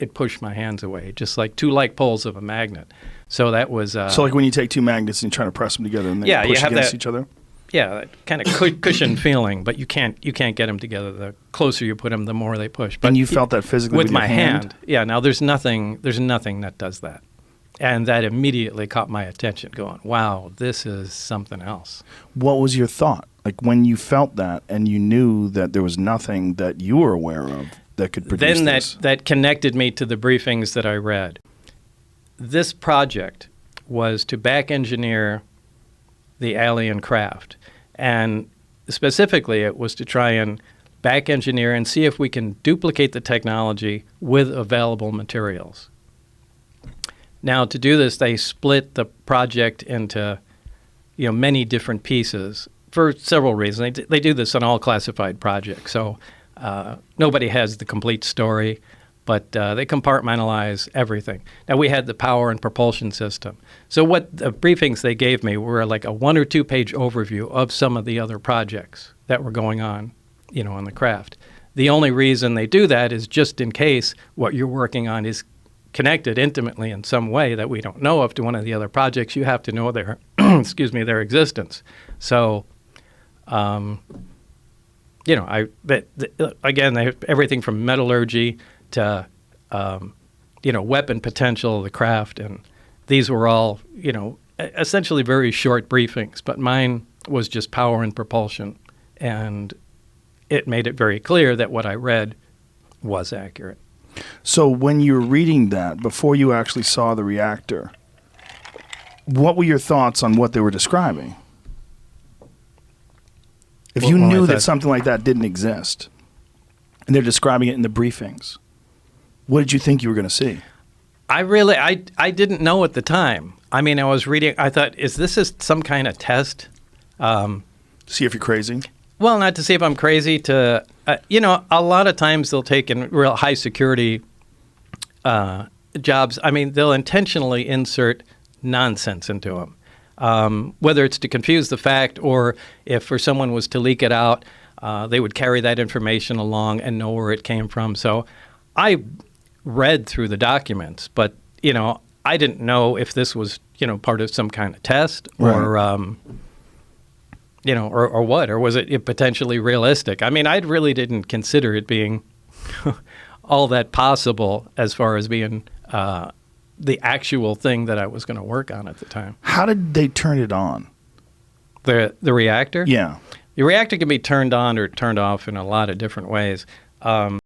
it pushed my hands away, just like two like poles of a magnet. So that was so like when you take two magnets and you try to press them together and they push against each other. Yeah, that kind of cushion feeling, but you can't get them together. The closer you put them, the more they push. But and you felt that physically with my your hand? Yeah. Now there's nothing that does that, and that immediately caught my attention. Going, wow, this is something else. What was your thought? Like when you felt that and you knew that there was nothing that you were aware of that could produce this? Then that connected me to the briefings that I read. This project was to back engineer the alien craft. And specifically, it was to try and back engineer and see if we can duplicate the technology with available materials. Now, to do this, they split the project into many different pieces for several reasons. They do this on all classified projects, so nobody has the complete story, but they compartmentalize everything. Now, we had the power and propulsion system. So what the briefings they gave me were like a 1 or 2 page overview of some of the other projects that were going on, on the craft. The only reason they do that is just in case what you're working on is connected intimately in some way that we don't know of to one of the other projects. You have to know their, their existence. So, again, they have everything from metallurgy to, weapon potential of the craft. And these were all, essentially very short briefings. But mine was just power and propulsion. And it made it very clear that what I read was accurate. So when you were reading that, before you actually saw the reactor, what were your thoughts on what they were describing? If you knew that something like that didn't exist, and they're describing it in the briefings, what did you think you were going to see? I didn't know at the time. I mean, I was reading, I thought, is this some kind of test? See if you're crazy? Well, not to see if I'm crazy, to, a lot of times they'll take in real high security jobs. I mean, they'll intentionally insert nonsense into them, whether it's to confuse the fact or if for someone was to leak it out, they would carry that information along and know where it came from. So I read through the documents, but, I didn't know if this was, part of some kind of test or, or what, or was it potentially realistic? I mean, I really didn't consider it being all that possible as far as being the actual thing that I was going to work on at the time. How did they turn it on? The reactor? Yeah. The reactor can be turned on or turned off in a lot of different ways.